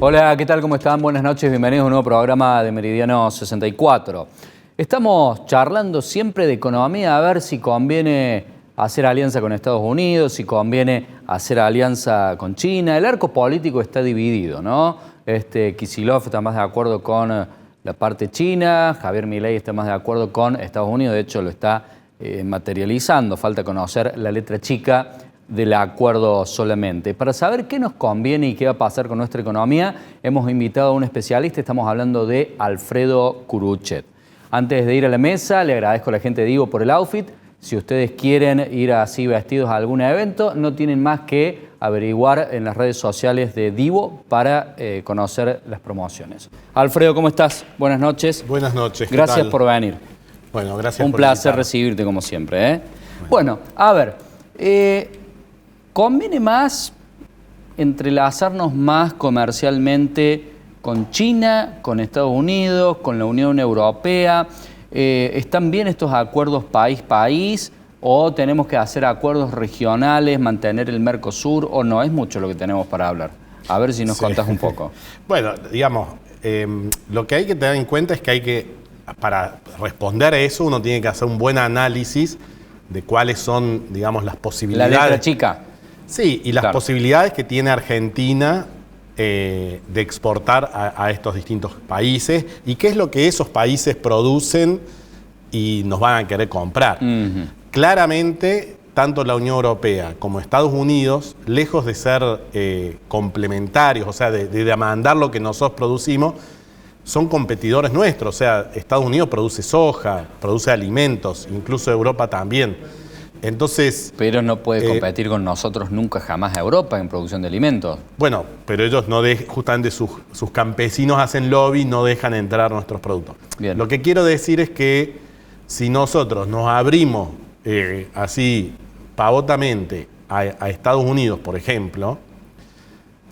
Hola, ¿qué tal? ¿Cómo están? Buenas noches, bienvenidos a un nuevo programa de Meridiano 64. Estamos charlando siempre de economía, a ver si conviene hacer alianza con Estados Unidos, si conviene hacer alianza con China. El arco político está dividido, ¿no? Kicillof está más de acuerdo con la parte china, Javier Milei está más de acuerdo con Estados Unidos, de hecho lo está materializando, falta conocer la letra chica del acuerdo solamente. Para saber qué nos conviene y qué va a pasar con nuestra economía, hemos invitado a un especialista, estamos hablando de Alfredo Curuchet. Antes de ir a la mesa, le agradezco a la gente de Divo por el outfit. Si ustedes quieren ir así vestidos a algún evento, no tienen más que averiguar en las redes sociales de Divo para conocer las promociones. Alfredo, ¿cómo estás? Buenas noches. Buenas noches. Gracias por venir. Bueno, gracias. Un placer recibirte como siempre. Bueno, a ver, ¿conviene más entrelazarnos más comercialmente con China, con Estados Unidos, con la Unión Europea? ¿Están bien estos acuerdos país-país o tenemos que hacer acuerdos regionales, mantener el Mercosur o no? Es mucho lo que tenemos para hablar. A ver si nos contás un poco. Bueno, digamos, lo que hay que tener en cuenta es que para responder a eso uno tiene que hacer un buen análisis de cuáles son, digamos, las posibilidades. La letra chica. Sí, y las posibilidades que tiene Argentina de exportar a estos distintos países y qué es lo que esos países producen y nos van a querer comprar. Claramente, tanto la Unión Europea como Estados Unidos, lejos de ser complementarios, o sea, de demandar lo que nosotros producimos, son competidores nuestros. O sea, Estados Unidos produce soja, produce alimentos, incluso Europa también. Entonces, pero no puede competir con nosotros nunca jamás a Europa en producción de alimentos. Bueno, pero ellos no justamente sus campesinos hacen lobby, no dejan entrar nuestros productos. Bien. Lo que quiero decir es que si nosotros nos abrimos así pavotamente a Estados Unidos, por ejemplo,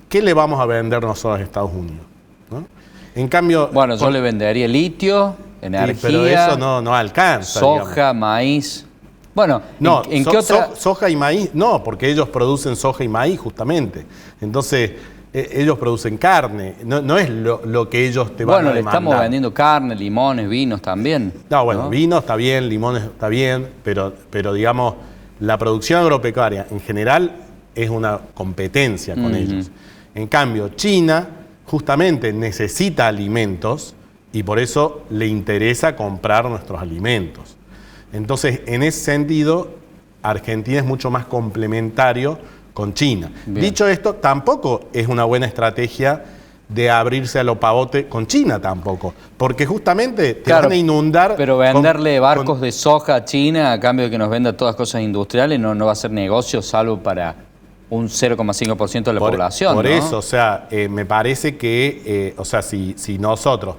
¿qué le vamos a vender nosotros a Estados Unidos? ¿No? En cambio... Bueno, yo le vendería litio, energía... Sí, pero eso no alcanza. Soja, digamos. Maíz... Bueno, no, ¿en qué otra...? Soja y maíz, no, porque ellos producen soja y maíz justamente. Entonces, ellos producen carne, no es lo que ellos te van a demandar. Bueno, le estamos vendiendo carne, limones, vinos también. No, bueno, vino está bien, limones está bien, pero digamos, la producción agropecuaria en general es una competencia con ellos. En cambio, China justamente necesita alimentos y por eso le interesa comprar nuestros alimentos. Entonces, en ese sentido, Argentina es mucho más complementario con China. Bien. Dicho esto, tampoco es una buena estrategia de abrirse a lo pavote con China tampoco, porque justamente te van a inundar... Pero venderle barcos de soja a China a cambio de que nos venda todas cosas industriales no va a ser negocio, salvo para un 0,5% de la población. Por ¿no? eso, o sea, me parece que, o sea, si nosotros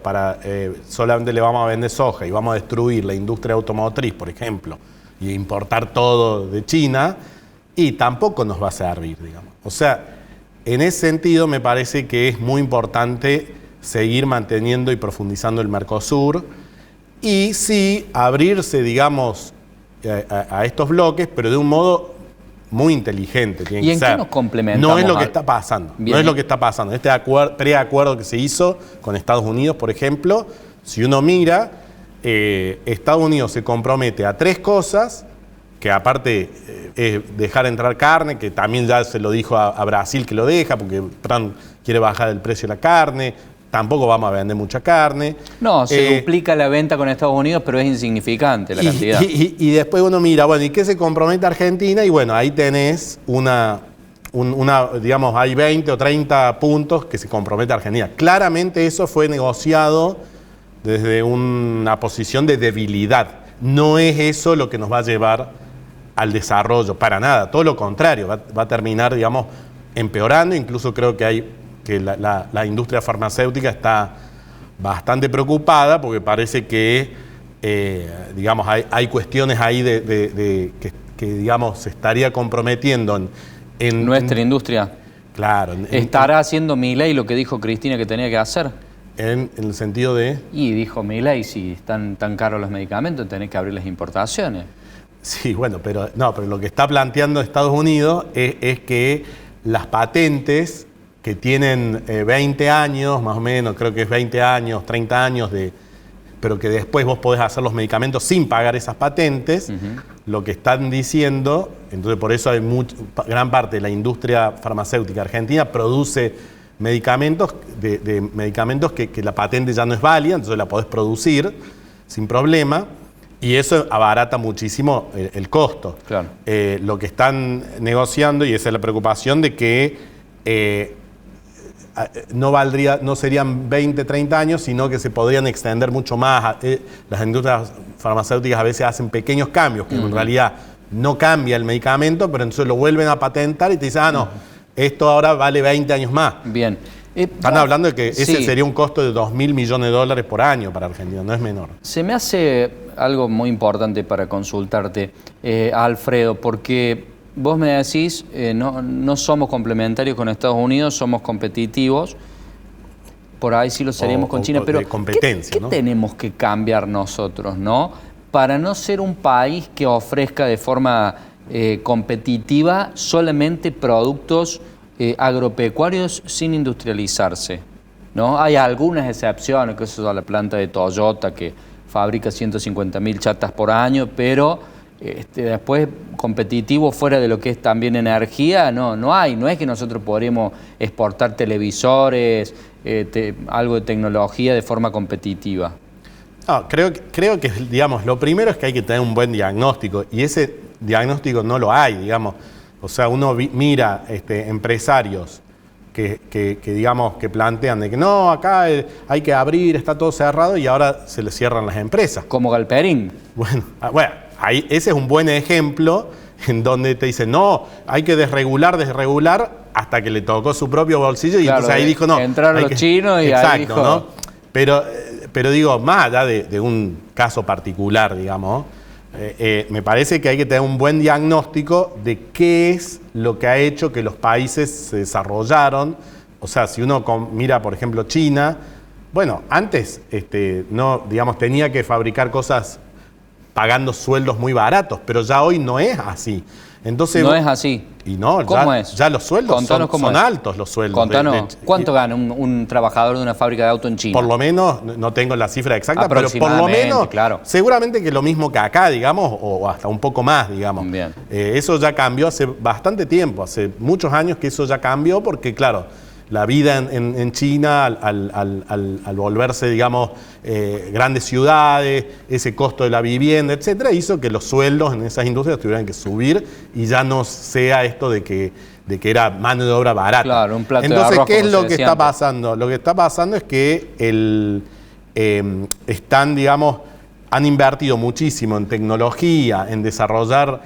solamente le vamos a vender soja y vamos a destruir la industria automotriz, por ejemplo, y importar todo de China, y tampoco nos va a servir, digamos. O sea, en ese sentido me parece que es muy importante seguir manteniendo y profundizando el Mercosur y sí abrirse, digamos, a estos bloques, pero de un modo muy inteligente. Tiene ¿Y en que ser. qué nos complementamos? No es lo que está pasando. Bien. No es lo que está pasando. Este preacuerdo que se hizo con Estados Unidos, por ejemplo, si uno mira, Estados Unidos se compromete a 3 cosas, que aparte es dejar entrar carne, que también ya se lo dijo a Brasil que lo deja, porque Trump quiere bajar el precio de la carne, tampoco vamos a vender mucha carne. No, se duplica la venta con Estados Unidos, pero es insignificante la cantidad. Y después uno mira, bueno, ¿y qué se compromete Argentina? Y bueno, ahí tenés digamos, hay 20 o 30 puntos que se compromete Argentina. Claramente eso fue negociado desde una posición de debilidad. No es eso lo que nos va a llevar al desarrollo, para nada, todo lo contrario, va a terminar, digamos, empeorando. Incluso creo que la industria farmacéutica está bastante preocupada porque parece que, digamos, hay cuestiones ahí que, digamos, se estaría comprometiendo en nuestra industria. Claro. ¿Estará haciendo Milei lo que dijo Cristina que tenía que hacer? En el sentido de... Y dijo Milei, si están tan caros los medicamentos, tenés que abrir las importaciones. Sí, bueno, pero lo que está planteando Estados Unidos es que las patentes que tienen 20 años, más o menos, creo que es 20 años, 30 años, pero que después vos podés hacer los medicamentos sin pagar esas patentes, lo que están diciendo, entonces por eso hay gran parte de la industria farmacéutica argentina produce medicamentos, medicamentos que la patente ya no es válida, entonces la podés producir sin problema, y eso abarata muchísimo el costo. Claro. Lo que están negociando, y esa es la preocupación, de que no serían 20, 30 años, sino que se podrían extender mucho más. Las industrias farmacéuticas a veces hacen pequeños cambios, que en realidad no cambia el medicamento, pero entonces lo vuelven a patentar y te dicen, no, esto ahora vale 20 años más. Bien. Están hablando de que ese sería un costo de $2.000 millones por año para Argentina, no es menor. Se me hace algo muy importante para consultarte, Alfredo, porque vos me decís, no somos complementarios con Estados Unidos, somos competitivos, por ahí sí lo seríamos con China, pero de competencia, ¿qué tenemos que cambiar nosotros, no? Para no ser un país que ofrezca de forma competitiva solamente productos agropecuarios sin industrializarse, ¿no? Hay algunas excepciones, que eso es la planta de Toyota que fabrica 150.000 chatas por año, pero después competitivo fuera de lo que es también energía, no hay. No es que nosotros podremos exportar televisores, algo de tecnología de forma competitiva. No, creo que, digamos, lo primero es que hay que tener un buen diagnóstico, y ese diagnóstico no lo hay, digamos. O sea, uno mira empresarios que digamos, que plantean de que no, acá hay que abrir, está todo cerrado, y ahora se les cierran las empresas. Como Galperín. Bueno, ahí, ese es un buen ejemplo en donde te dicen, no, hay que desregular, hasta que le tocó su propio bolsillo, y claro, entonces ahí dijo, no. Entraron los chinos y exacto, ahí dijo... ¿no? Pero digo, más allá de un caso particular, digamos, me parece que hay que tener un buen diagnóstico de qué es lo que ha hecho que los países se desarrollaron. O sea, si uno mira, por ejemplo, China, bueno, antes no, digamos, tenía que fabricar cosas pagando sueldos muy baratos, pero ya hoy no es así. Entonces, no es así. Y no, ¿Cómo es? Ya los sueldos son altos, los sueldos. Contanos, ¿cuánto gana un trabajador de una fábrica de auto en China? Por lo menos, no tengo la cifra exacta, pero por lo menos, claro, seguramente que lo mismo que acá, digamos, o hasta un poco más, digamos. Bien. Eso ya cambió hace bastante tiempo, hace muchos años que eso ya cambió, porque claro, la vida en China, al volverse, digamos, grandes ciudades, ese costo de la vivienda, etcétera, hizo que los sueldos en esas industrias tuvieran que subir, y ya no sea esto de que era mano de obra barata. Claro, un plato Entonces, de arroz, ¿qué es lo que está antes pasando? Lo que está pasando es que están, digamos, han invertido muchísimo en tecnología, en desarrollar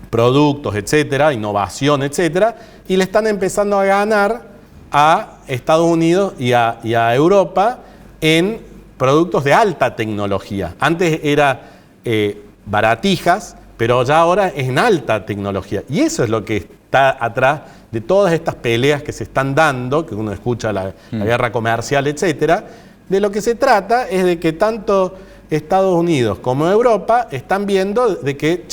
productos, etcétera, innovación, etcétera, y le están empezando a ganar a Estados Unidos y a Europa en productos de alta tecnología. Antes era baratijas, pero ya ahora es en alta tecnología. Y eso es lo que está atrás de todas estas peleas que se están dando, que uno escucha la guerra comercial, etcétera. De lo que se trata es de que tanto Estados Unidos como Europa están viendo de que,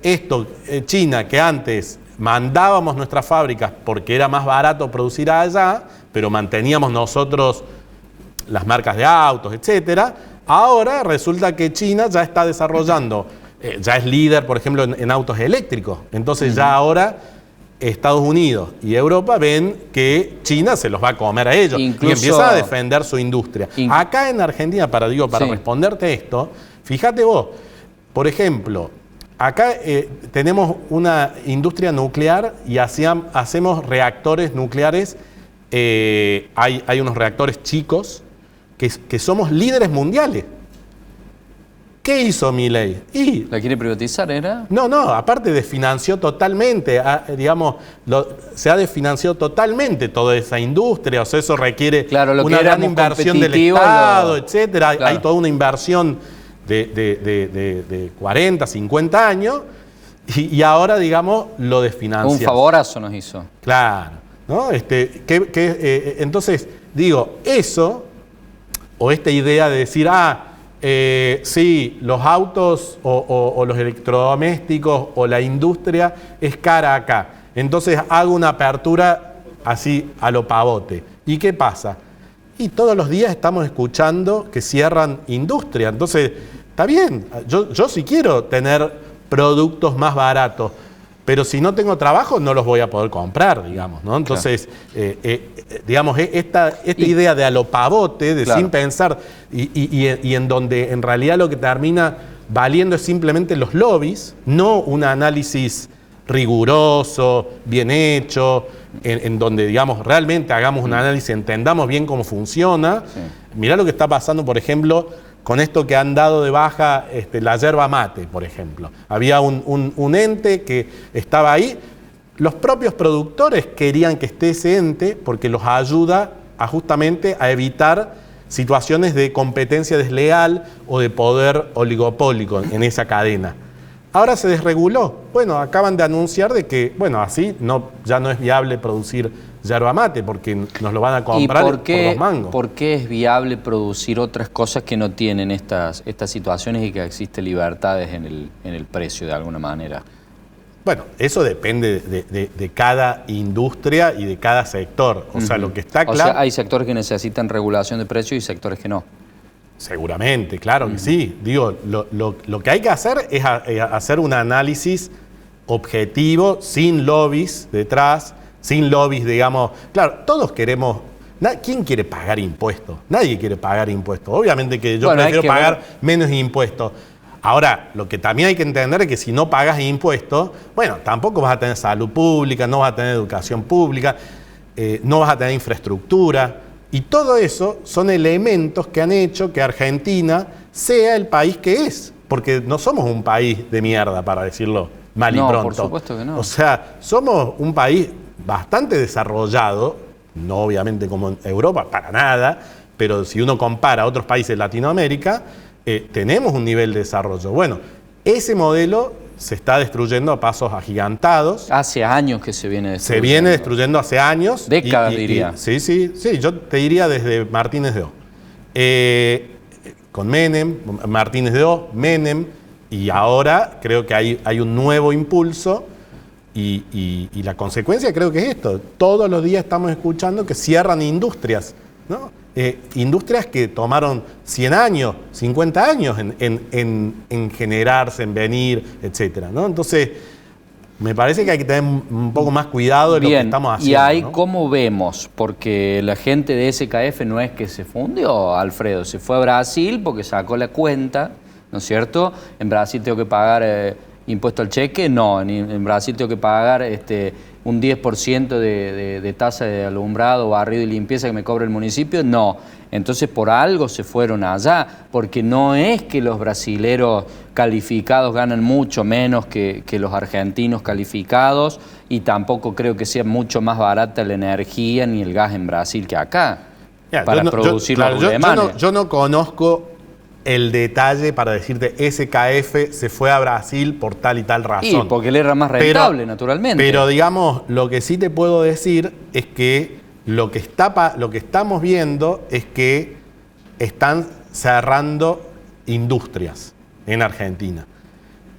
esto, China, que antes mandábamos nuestras fábricas porque era más barato producir allá, pero manteníamos nosotros las marcas de autos, etcétera, ahora resulta que China ya está desarrollando, ya es líder, por ejemplo, en autos eléctricos. Entonces ya ahora Estados Unidos y Europa ven que China se los va a comer a ellos, incluso, y empieza a defender su industria. Acá en Argentina, para responderte esto, fíjate vos, por ejemplo, acá tenemos una industria nuclear y hacemos reactores nucleares. Hay unos reactores chicos que somos líderes mundiales. ¿Qué hizo Milei? ¿La quiere privatizar, era? No, aparte desfinanció totalmente, digamos, se ha desfinanciado totalmente toda esa industria, o sea, eso requiere una gran inversión del Estado, etcétera. Claro. Hay toda una inversión de 40, 50 años, y ahora, digamos, lo desfinancia. Un favorazo nos hizo. Claro, ¿no? Entonces, digo, eso, o esta idea de decir, sí, los autos o los electrodomésticos o la industria es cara acá. Entonces hago una apertura así a lo pavote. ¿Y qué pasa? Y todos los días estamos escuchando que cierran industria. Entonces, está bien, yo sí quiero tener productos más baratos, pero si no tengo trabajo no los voy a poder comprar, digamos, ¿no? Entonces, digamos, esta idea de a lo pavote, de sin pensar, y en donde en realidad lo que termina valiendo es simplemente los lobbies, no un análisis riguroso, bien hecho, en donde, digamos, realmente hagamos un análisis, entendamos bien cómo funciona. Sí. Mirá lo que está pasando, por ejemplo, con esto que han dado de baja la yerba mate, por ejemplo. Había un ente que estaba ahí. Los propios productores querían que esté ese ente porque los ayuda justamente a evitar situaciones de competencia desleal o de poder oligopólico en esa cadena. Ahora se desreguló. Bueno, acaban de anunciar de que, bueno, así ya no es viable producir yerba mate porque nos lo van a comprar por los mangos. ¿Por qué es viable producir otras cosas que no tienen estas situaciones y que existe libertades en el precio de alguna manera? Bueno, eso depende de cada industria y de cada sector. O sea, lo que está claro... O sea, hay sectores que necesitan regulación de precios y sectores que no. Seguramente, claro que sí. Digo, lo que hay que hacer es hacer un análisis objetivo, sin lobbies detrás, sin lobbies, digamos... Claro, todos queremos... ¿Quién quiere pagar impuestos? Nadie quiere pagar impuestos. Obviamente que yo prefiero pagar menos impuestos. Ahora, lo que también hay que entender es que si no pagas impuestos, bueno, tampoco vas a tener salud pública, no vas a tener educación pública, no vas a tener infraestructura. Y todo eso son elementos que han hecho que Argentina sea el país que es. Porque no somos un país de mierda, para decirlo mal y pronto. Por supuesto que no. O sea, somos un país bastante desarrollado, no obviamente como en Europa, para nada, pero si uno compara a otros países de Latinoamérica, tenemos un nivel de desarrollo. Bueno, ese modelo se está destruyendo a pasos agigantados. Hace años que se viene destruyendo. Se viene destruyendo hace años. Décadas, diría. Sí, yo te diría desde Martínez de O. Con Menem, Martínez de O, Menem, y ahora creo que hay un nuevo impulso y la consecuencia creo que es esto. Todos los días estamos escuchando que cierran industrias, ¿no? Industrias que tomaron 100 años, 50 años en generarse, en venir, etcétera, ¿no? Entonces, me parece que hay que tener un poco más cuidado de lo que estamos haciendo. Y ahí, ¿no? ¿Cómo vemos? Porque la gente de SKF no es que se fundió, Alfredo, se fue a Brasil porque sacó la cuenta, ¿no es cierto? En Brasil tengo que pagar impuesto al cheque, no, en Brasil tengo que pagar un 10% de tasa de alumbrado, barrido y limpieza que me cobra el municipio, no. Entonces por algo se fueron allá, porque no es que los brasileros calificados ganan mucho menos que los argentinos calificados, y tampoco creo que sea mucho más barata la energía ni el gas en Brasil que acá, para producir los rulemanes. Yo no conozco el detalle para decirte SKF se fue a Brasil por tal y tal razón. Y porque le era más rentable, naturalmente. Pero digamos, lo que sí te puedo decir es que lo que estamos viendo es que están cerrando industrias en Argentina.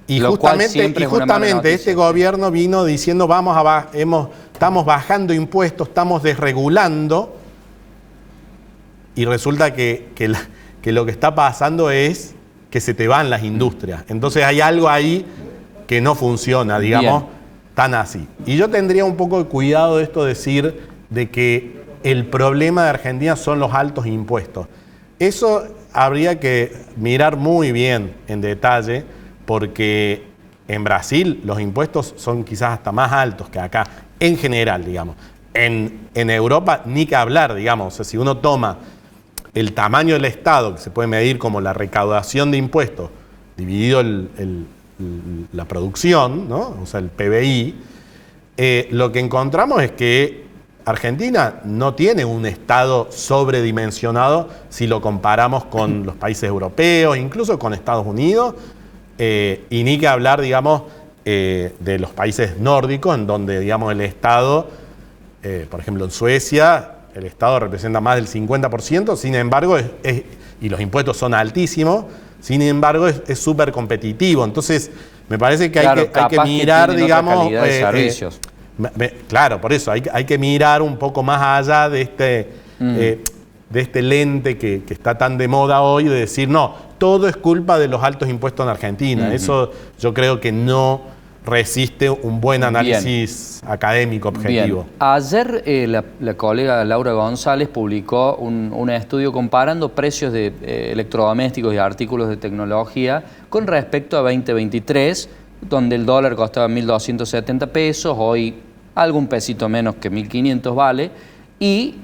Y justamente este gobierno vino diciendo estamos bajando impuestos, estamos desregulando, y resulta que lo que está pasando es que se te van las industrias. Entonces hay algo ahí que no funciona, digamos, tan así. Y yo tendría un poco de cuidado de esto, decir de que el problema de Argentina son los altos impuestos. Eso habría que mirar muy bien en detalle, porque en Brasil los impuestos son quizás hasta más altos que acá, en general, digamos. En Europa ni que hablar, digamos. O sea, si uno toma el tamaño del Estado, que se puede medir como la recaudación de impuestos, dividido la producción, ¿no? O sea, el PBI, lo que encontramos es que Argentina no tiene un Estado sobredimensionado si lo comparamos con los países europeos, incluso con Estados Unidos, y ni que hablar, digamos, de los países nórdicos, en donde, digamos, el Estado, por ejemplo, en Suecia, el Estado representa más del 50%, sin embargo, y los impuestos son altísimos, sin embargo, es súper competitivo. Entonces, me parece que hay que mirar, digamos, Claro, por eso hay que mirar un poco más allá de este lente que está tan de moda hoy, de decir, no, todo es culpa de los altos impuestos en Argentina. Eso yo creo que no resiste un buen análisis académico objetivo. Bien. Ayer la colega Laura González publicó un estudio comparando precios de electrodomésticos y artículos de tecnología con respecto a 2023, donde el dólar costaba 1.270 pesos, hoy algún pesito menos que 1.500 vale, y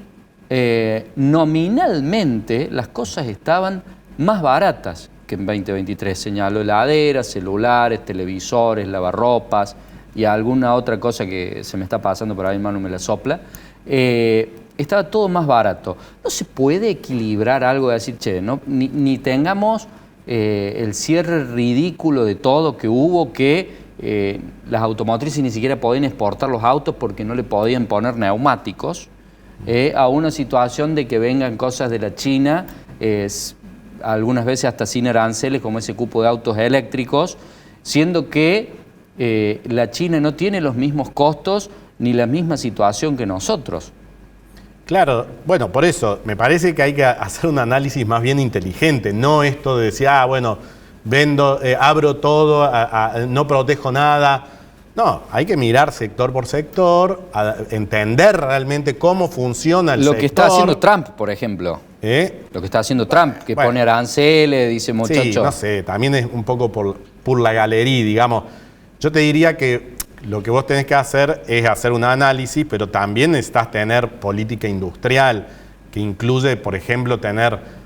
nominalmente las cosas estaban más baratas que en 2023. Señaló heladeras, celulares, televisores, lavarropas y alguna otra cosa que se me está pasando por ahí, Manu me la sopla. Estaba todo más barato. ¿No se puede equilibrar algo de decir, che, no, ni tengamos el cierre ridículo de todo que hubo, que las automotrices ni siquiera podían exportar los autos porque no le podían poner neumáticos, a una situación de que vengan cosas de la China, algunas veces hasta sin aranceles, como ese cupo de autos eléctricos, siendo que la China no tiene los mismos costos ni la misma situación que nosotros? Claro, bueno, por eso me parece que hay que hacer un análisis más bien inteligente, no esto de decir, bueno, vendo, abro todo, no protejo nada. No, hay que mirar sector por sector, entender realmente cómo funciona el sector. Lo que está haciendo Trump, por ejemplo. Lo que está haciendo Trump, que pone aranceles, dice muchachos. Sí, no sé, también es un poco por la galería, digamos. Yo te diría que lo que vos tenés que hacer es hacer un análisis, pero también necesitas tener política industrial, que incluye, por ejemplo, tener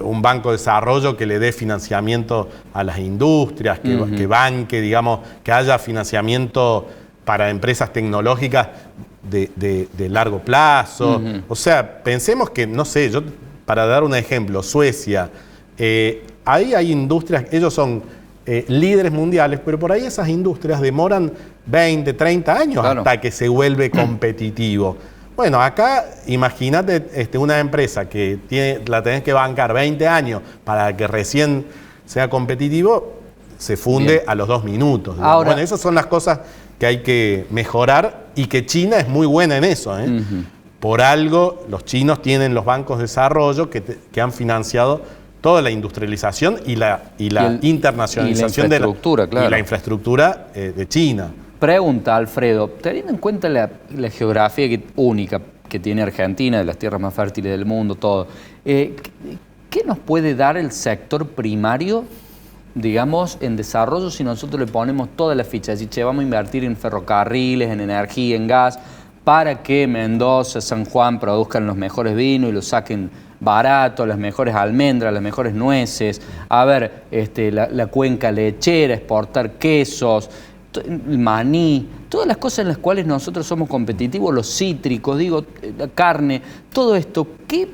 un banco de desarrollo que le dé financiamiento a las industrias, que banque, digamos, que haya financiamiento para empresas tecnológicas de largo plazo. O sea, pensemos que, no sé, yo para dar un ejemplo, Suecia, ahí hay industrias, ellos son líderes mundiales, pero por ahí esas industrias demoran 20, 30 años hasta que se vuelve competitivo. Bueno, acá imagínate una empresa que la tenés que bancar 20 años para que recién sea competitivo, se funde a los 2 minutos. Ahora, bueno, esas son las cosas que hay que mejorar y que China es muy buena en eso. Por algo, los chinos tienen los bancos de desarrollo que han financiado toda la industrialización y la internacionalización de la infraestructura de China. Pregunta, Alfredo, teniendo en cuenta la geografía única que tiene Argentina, de las tierras más fértiles del mundo, todo, ¿qué nos puede dar el sector primario, digamos, en desarrollo si nosotros le ponemos todas las fichas? Es decir, che, vamos a invertir en ferrocarriles, en energía, en gas, para que Mendoza, San Juan produzcan los mejores vinos y los saquen barato, las mejores almendras, las mejores nueces, a ver, la cuenca lechera, exportar quesos, el maní, todas las cosas en las cuales nosotros somos competitivos, los cítricos, digo, la carne, todo esto, ¿qué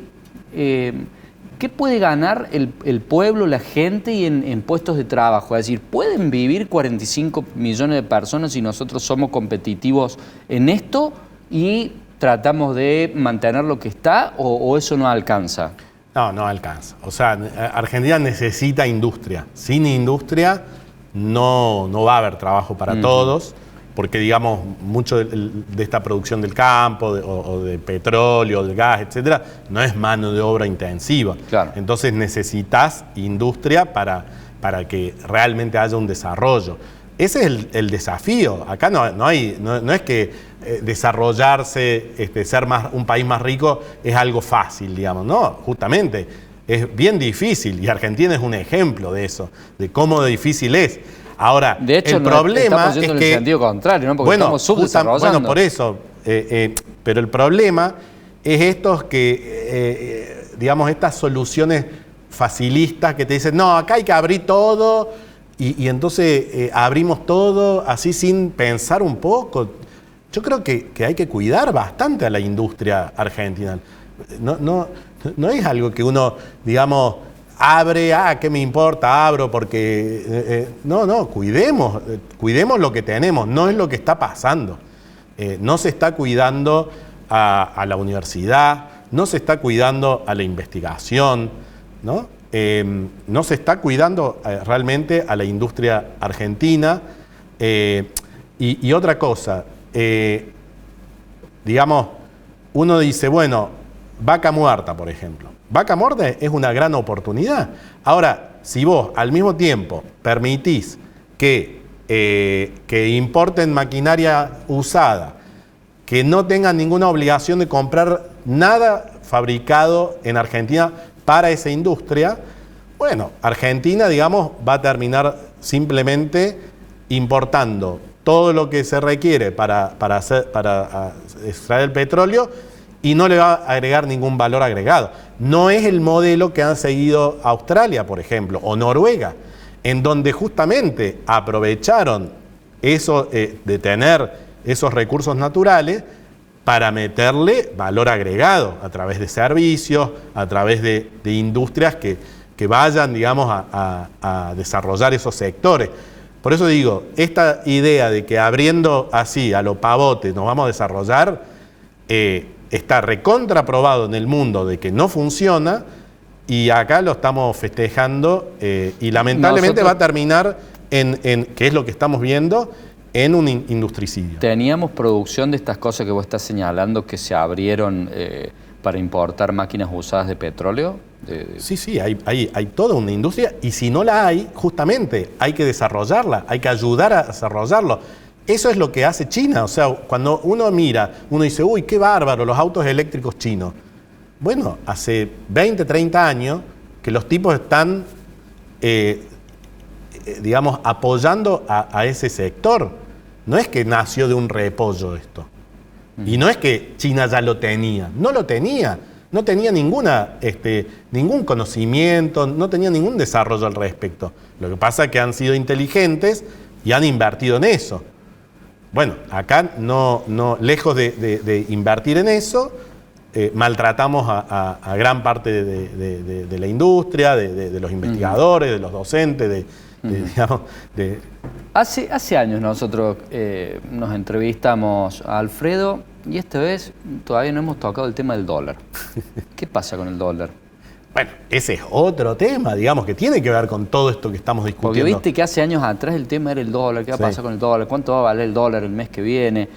puede ganar el pueblo, la gente y en puestos de trabajo? Es decir, ¿pueden vivir 45 millones de personas si nosotros somos competitivos en esto y tratamos de mantener lo que está o eso no alcanza? No alcanza. O sea, Argentina necesita industria. Sin industria no va a haber trabajo para todos, porque digamos, mucho de esta producción del campo o de petróleo, del gas, etcétera, no es mano de obra intensiva. Claro. Entonces necesitas industria para que realmente haya un desarrollo. Ese es el desafío. Acá no es que desarrollarse, ser un país más rico es algo fácil, digamos. No, justamente es bien difícil y Argentina es un ejemplo de eso, de cómo difícil es. Ahora, de hecho, el problema es que en el sentido contrario, ¿no? Porque estamos subdesarrollando. Bueno, por eso. Pero el problema es digamos, estas soluciones facilistas que te dicen, no, acá hay que abrir todo y entonces abrimos todo así sin pensar un poco. Yo creo que hay que cuidar bastante a la industria argentina. No es algo que uno, digamos, abre, ¿qué me importa? Abro porque... cuidemos lo que tenemos, no es lo que está pasando. No se está cuidando a la universidad, no se está cuidando a la investigación, ¿no? No se está cuidando realmente a la industria argentina. Y otra cosa, digamos, uno dice, bueno, Vaca Muerta, por ejemplo. Vaca Muerta es una gran oportunidad. Ahora, si vos al mismo tiempo permitís que importen maquinaria usada, que no tengan ninguna obligación de comprar nada fabricado en Argentina para esa industria, bueno, Argentina, digamos, va a terminar simplemente importando todo lo que se requiere para extraer el petróleo y no le va a agregar ningún valor agregado. No es el modelo que han seguido Australia, por ejemplo, o Noruega, en donde justamente aprovecharon eso de tener esos recursos naturales para meterle valor agregado a través de servicios, a través de industrias que vayan, digamos, a desarrollar esos sectores. Por eso digo, esta idea de que abriendo así a lo pavote nos vamos a desarrollar, está recontraprobado en el mundo de que no funciona, y acá lo estamos festejando, y lamentablemente va a terminar en que es lo que estamos viendo, en un industricidio. Teníamos producción de estas cosas que vos estás señalando que se abrieron para importar máquinas usadas de petróleo. Sí, hay toda una industria, y si no la hay, justamente hay que desarrollarla, hay que ayudar a desarrollarlo. Eso es lo que hace China. O sea, cuando uno mira, uno dice, uy, qué bárbaro, los autos eléctricos chinos. Bueno, hace 20, 30 años que los tipos están, digamos, apoyando a ese sector. No es que nació de un repollo esto. Y no es que China ya lo tenía. No lo tenía. No tenía ningún conocimiento, no tenía ningún desarrollo al respecto. Lo que pasa es que han sido inteligentes y han invertido en eso. Bueno, acá lejos de invertir en eso, maltratamos a gran parte de la industria, de los investigadores, de los docentes, digamos, Hace años nosotros nos entrevistamos a Alfredo y esta vez todavía no hemos tocado el tema del dólar. ¿Qué pasa con el dólar? Bueno, ese es otro tema, digamos, que tiene que ver con todo esto que estamos discutiendo. Porque viste que hace años atrás el tema era el dólar. ¿Qué va a pasar con el dólar? ¿Cuánto va a valer el dólar el mes que viene?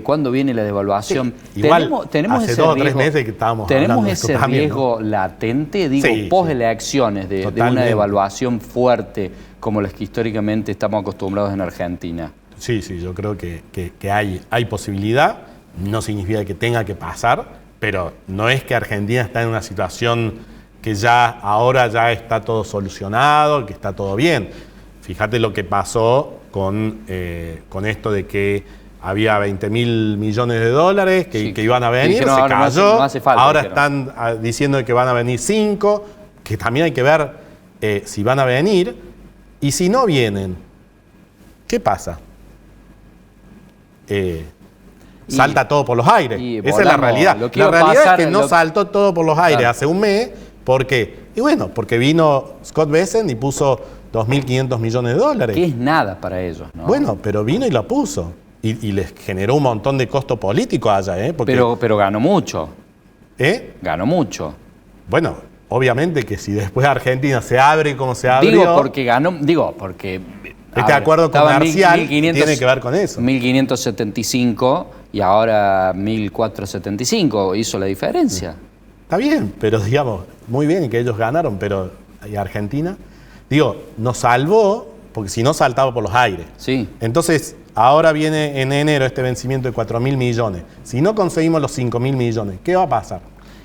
¿Cuándo viene la devaluación? Sí, igual, tenemos hace ese 2 o 3 riesgo, meses que estábamos ¿tenemos hablando de ese esto también, riesgo ¿no? latente, digo, post-elecciones, de una devaluación fuerte como las que históricamente estamos acostumbrados en Argentina? Sí, yo creo que hay posibilidad. No significa que tenga que pasar, pero no es que Argentina está en una situación que ahora ya está todo solucionado, que está todo bien. Fíjate lo que pasó con esto de que había 20.000 millones de dólares que iban a venir, se cayó, no hace falta, ahora están diciendo que van a venir 5, que también hay que ver si van a venir, y si no vienen, ¿qué pasa? Salta todo por los aires. Esa es la realidad. La realidad es que no saltó todo por los aires hace un mes. ¿Por qué? Y bueno, porque vino Scott Bessent y puso 2.500 millones de dólares. Que es nada para ellos, ¿no? Bueno, pero vino y lo puso. Y les generó un montón de costo político allá, porque, pero ganó mucho. Ganó mucho. Bueno, obviamente que si después Argentina se abre como se abrió... porque... Este acuerdo comercial tiene que ver con eso. 1.575 y ahora 1.475 hizo la diferencia. Está bien, pero digamos, muy bien que ellos ganaron, pero ¿y Argentina? Digo, nos salvó, porque si no saltaba por los aires. Sí. Entonces, ahora viene en enero este vencimiento de 4.000 millones. Si no conseguimos los 5.000 millones, ¿qué va a pasar?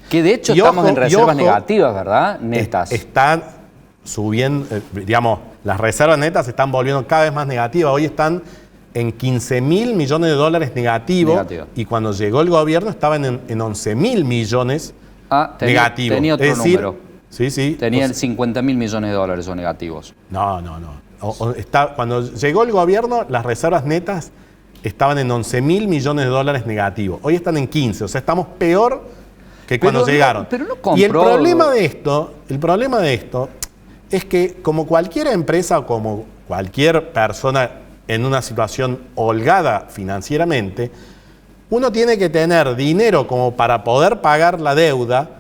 Que de hecho estamos en reservas negativas, ¿verdad? Netas. Están subiendo, digamos, las reservas netas se están volviendo cada vez más negativas. Hoy están en 15.000 millones de dólares negativos. Y cuando llegó el gobierno estaban en 11.000 millones negativos. Tenía otro número. Sí. Tenían 50.000 millones de dólares o negativos. No. Cuando llegó el gobierno, las reservas netas estaban en 11.000 millones de dólares negativos. Hoy están en 15, o sea, estamos peor que cuando llegaron. Pero no compró. Y el problema de esto es que como cualquier empresa o como cualquier persona en una situación holgada financieramente, uno tiene que tener dinero como para poder pagar la deuda,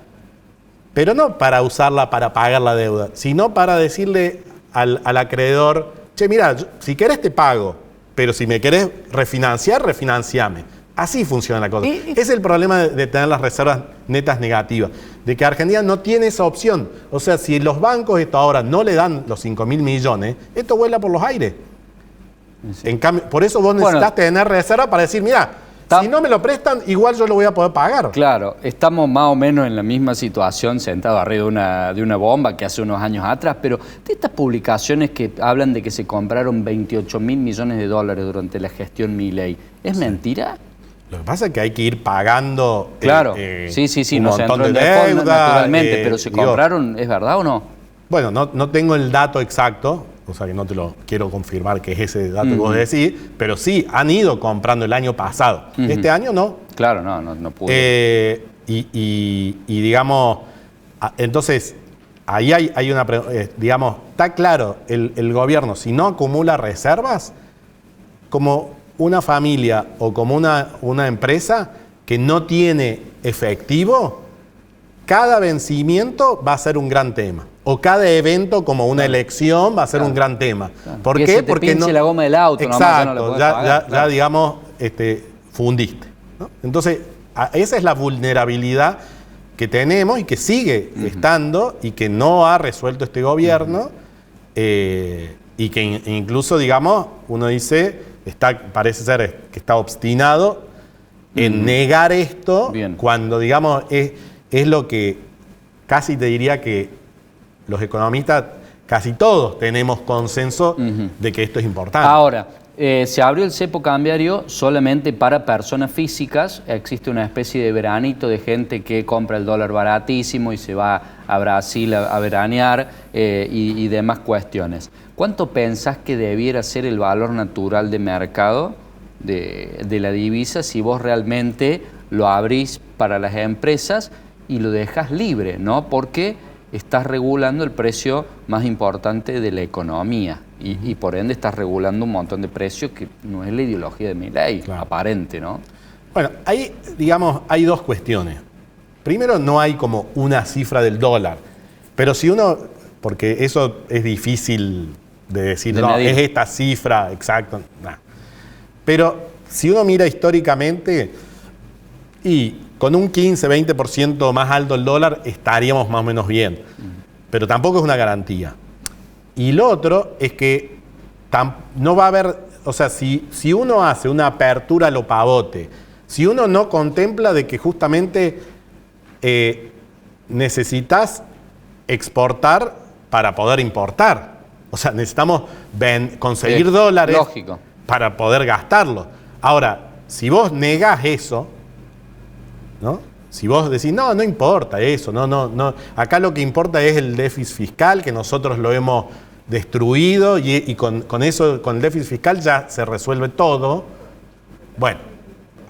pero no para usarla para pagar la deuda, sino para decirle al acreedor, che, mira, si querés te pago, pero si me querés refinanciar, refinanciame. Así funciona la cosa. Es el problema de tener las reservas netas negativas, de que Argentina no tiene esa opción. O sea, si los bancos esto ahora no le dan los 5.000 millones, esto vuela por los aires. Sí. En cambio, por eso vos necesitas tener reserva para decir, mira, si no me lo prestan, igual yo lo voy a poder pagar. Claro, estamos más o menos en la misma situación, sentados arriba de una bomba que hace unos años atrás, pero de estas publicaciones que hablan de que se compraron 28.000 millones de dólares durante la gestión Milei, ¿es mentira? Lo que pasa es que hay que ir pagando claro, sí, un no montón se de deuda. Naturalmente, pero ¿se compraron? ¿Es verdad o no? Bueno, no tengo el dato exacto, o sea que no te lo quiero confirmar que es ese dato que vos decís, pero sí, han ido comprando el año pasado. Este año no. Claro, no pude. Y digamos, entonces, ahí hay una digamos, está claro, el gobierno, si no acumula reservas, como una familia o como una empresa que no tiene efectivo, cada vencimiento va a ser un gran tema. O cada evento, como una elección, va a ser un gran tema. Claro. ¿Por qué? Porque no, la goma del auto. Exacto, no ya digamos, fundiste, ¿no? Entonces, esa es la vulnerabilidad que tenemos y que sigue estando y que no ha resuelto este gobierno y que incluso, digamos, uno dice, parece ser que está obstinado en negar esto cuando, digamos, es lo que casi te diría que los economistas, casi todos tenemos consenso de que esto es importante. Ahora, se abrió el cepo cambiario solamente para personas físicas. Existe una especie de veranito de gente que compra el dólar baratísimo y se va a Brasil a veranear y demás cuestiones. ¿Cuánto pensás que debiera ser el valor natural de mercado de la divisa si vos realmente lo abrís para las empresas y lo dejas libre, ¿no? Porque estás regulando el precio más importante de la economía y por ende estás regulando un montón de precios que no es la ideología de Milei, aparente, ¿no? Bueno, ahí, digamos, hay dos cuestiones. Primero, no hay como una cifra del dólar, pero si uno, porque eso es difícil de decir, no, es esta cifra exacta, nah. Pero si uno mira históricamente y con un 15-20% más alto el dólar estaríamos más o menos bien. Pero tampoco es una garantía. Y lo otro es que no va a haber, o sea, si uno hace una apertura a lo pavote, si uno no contempla de que justamente necesitas exportar para poder importar. O sea, necesitamos conseguir dólares para poder gastarlos. Ahora, si vos negás eso, ¿no? Si vos decís, no importa eso, no. Acá lo que importa es el déficit fiscal, que nosotros lo hemos destruido y con eso, con el déficit fiscal ya se resuelve todo. Bueno,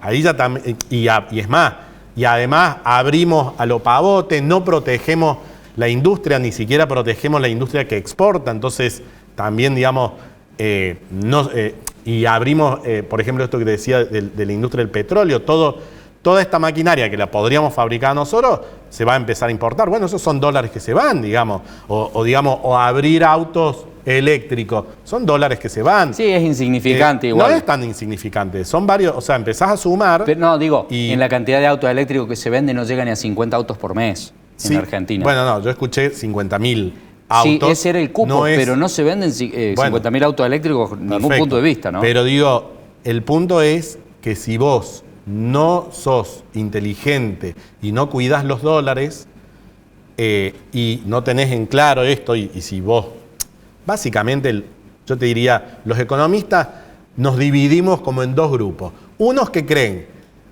ahí ya también, y es más, y además abrimos a lo pavote, no protegemos la industria, ni siquiera protegemos la industria que exporta, entonces también, digamos, y abrimos, por ejemplo, esto que te decía de la industria del petróleo, toda esta maquinaria que la podríamos fabricar nosotros, se va a empezar a importar. Bueno, esos son dólares que se van, digamos. O abrir autos eléctricos. Son dólares que se van. Sí, es insignificante igual. No es tan insignificante. Son varios, o sea, empezás a sumar. Pero no, digo, en la cantidad de autos eléctricos que se venden no llegan ni a 50 autos por mes en Argentina. Bueno, no, yo escuché 50.000 autos. Sí, ese era el cupo, pero no se venden 50.000 autos eléctricos en ningún punto de vista, ¿no? Pero digo, el punto es que si vos no sos inteligente y no cuidás los dólares y no tenés en claro esto, y si vos, básicamente, yo te diría, los economistas nos dividimos como en dos grupos. Unos que creen,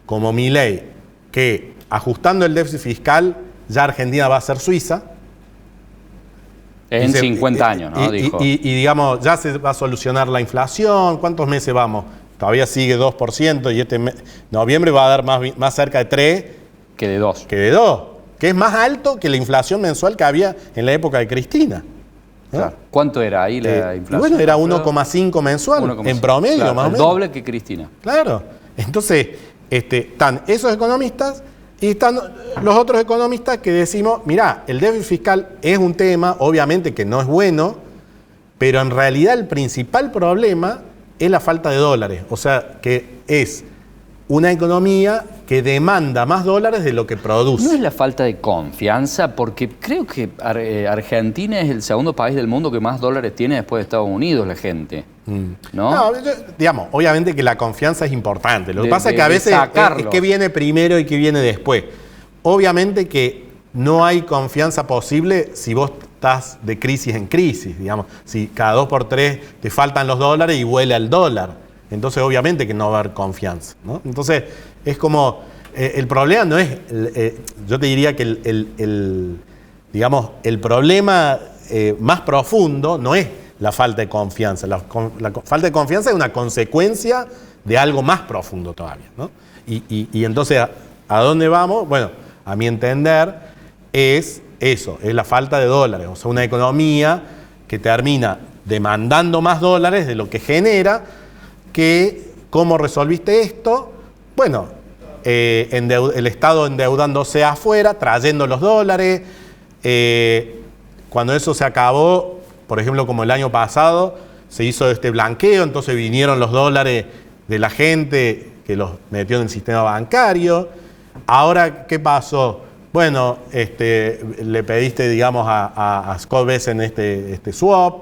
como Milei, que ajustando el déficit fiscal ya Argentina va a ser Suiza. En 50 años, ¿no? Dijo. Y digamos, ya se va a solucionar la inflación. ¿Cuántos meses vamos? Todavía sigue 2% y noviembre va a dar más cerca de 3 que de 2. Que es más alto que la inflación mensual que había en la época de Cristina, ¿no? Claro. ¿Cuánto era ahí la inflación? Bueno, era 1,5 mensual, en promedio, claro, más o menos. El doble que Cristina. Claro. Entonces, están esos economistas y están los otros economistas que decimos, mirá, el déficit fiscal es un tema, obviamente que no es bueno, pero en realidad el principal problema es la falta de dólares. O sea, que es una economía que demanda más dólares de lo que produce. ¿No es la falta de confianza? Porque creo que Argentina es el segundo país del mundo que más dólares tiene después de Estados Unidos, la gente. ¿No? Digamos, obviamente que la confianza es importante. Lo que pasa es que a veces es qué viene primero y qué viene después. Obviamente que no hay confianza posible si vos estás de crisis en crisis, digamos. Si cada 2 por 3 te faltan los dólares y vuela el dólar. Entonces, obviamente que no va a haber confianza, ¿no? Entonces, es como, el problema no es, yo te diría que digamos, el problema más profundo no es la falta de confianza. La falta de confianza es una consecuencia de algo más profundo todavía, ¿no? Y entonces, ¿a dónde vamos? Bueno, a mi entender, es eso, es la falta de dólares. O sea, una economía que termina demandando más dólares de lo que genera. ¿Cómo resolviste esto? Bueno, el Estado endeudándose afuera, trayendo los dólares. Cuando eso se acabó, por ejemplo, como el año pasado, se hizo este blanqueo, entonces vinieron los dólares de la gente que los metió en el sistema bancario. Ahora, ¿qué pasó? Bueno, le pediste, digamos, a Scott Bessent este swap,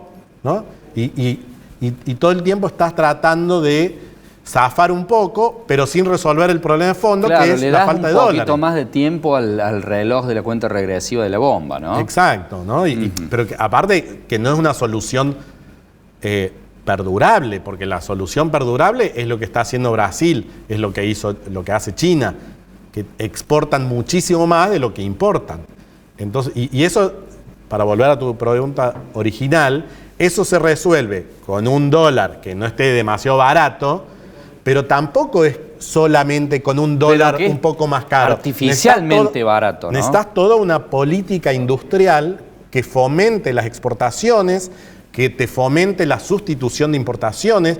¿no? Y todo el tiempo estás tratando de zafar un poco, pero sin resolver el problema de fondo, claro, que es la falta de dólares. Le das un poquito más de tiempo al reloj de la cuenta regresiva de la bomba, ¿no? Exacto, ¿no? Pero aparte que no es una solución perdurable, porque la solución perdurable es lo que está haciendo Brasil, es lo que hace China, que exportan muchísimo más de lo que importan. Entonces, y eso, para volver a tu pregunta original, eso se resuelve con un dólar que no esté demasiado barato, pero tampoco es solamente con un dólar un poco más caro. Artificialmente barato, ¿no? Necesitas toda una política industrial que fomente las exportaciones, que te fomente la sustitución de importaciones,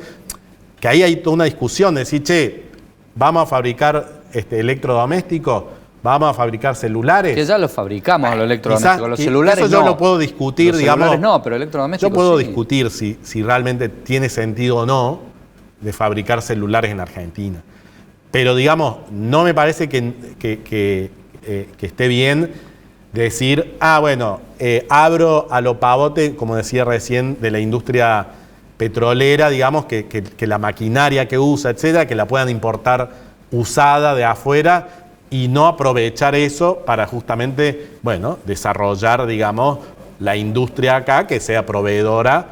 que ahí hay toda una discusión de decir, che, vamos a fabricar electrodomésticos, vamos a fabricar celulares. Que ya los fabricamos, los electrodomésticos. Los celulares eso yo lo puedo discutir, los digamos. Celulares no, pero electrodomésticos yo puedo sí. discutir si realmente tiene sentido o no de fabricar celulares en Argentina. Pero, digamos, no me parece que esté bien decir, bueno, abro a lo pavote, como decía recién, de la industria petrolera, digamos, que la maquinaria que usa, etcétera, que la puedan importar usada de afuera y no aprovechar eso para justamente, bueno, desarrollar, digamos, la industria acá que sea proveedora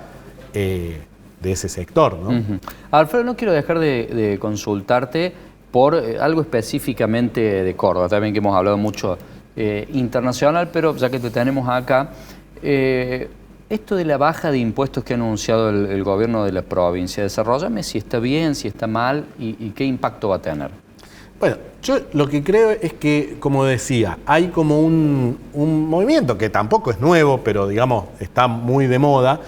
de ese sector, ¿no? Alfredo, no quiero dejar de consultarte por algo específicamente de Córdoba, también que hemos hablado mucho internacional, pero ya que te tenemos acá, esto de la baja de impuestos que ha anunciado el gobierno de la provincia, desarróllame si está bien, si está mal y qué impacto va a tener. Bueno, yo lo que creo es que, como decía, hay como un movimiento que tampoco es nuevo, pero digamos está muy de moda,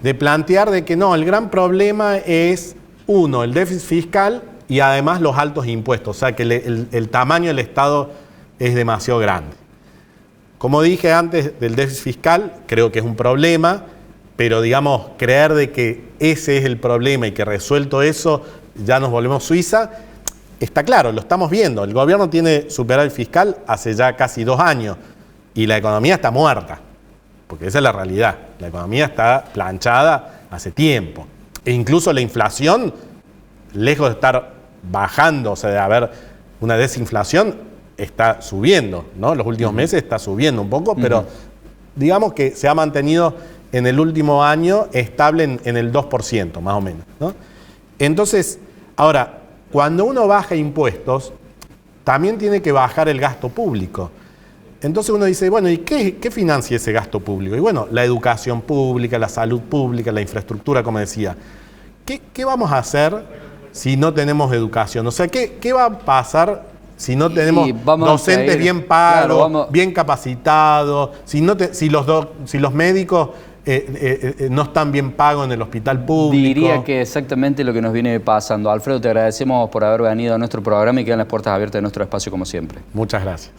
de plantear de que no, el gran problema es, uno, el déficit fiscal y además los altos impuestos, o sea que el tamaño del Estado es demasiado grande. Como dije antes del déficit fiscal, creo que es un problema, pero digamos, creer de que ese es el problema y que resuelto eso ya nos volvemos Suiza, está claro, lo estamos viendo. El gobierno tiene superávit fiscal hace ya casi 2 años y la economía está muerta, porque esa es la realidad. La economía está planchada hace tiempo. E incluso la inflación, lejos de estar bajando, o sea, de haber una desinflación, está subiendo, ¿no? Los últimos meses está subiendo un poco, pero digamos que se ha mantenido en el último año estable en el 2%, más o menos, ¿no? Entonces, ahora, cuando uno baja impuestos, también tiene que bajar el gasto público. Entonces uno dice, bueno, ¿y qué financia ese gasto público? Y bueno, la educación pública, la salud pública, la infraestructura, como decía. ¿Qué vamos a hacer si no tenemos educación? O sea, ¿qué va a pasar si no tenemos docentes bien pagos, bien capacitados, si los médicos no están bien pagos en el hospital público? Diría que exactamente lo que nos viene pasando. Alfredo, te agradecemos por haber venido a nuestro programa y quedan las puertas abiertas de nuestro espacio como siempre. Muchas gracias.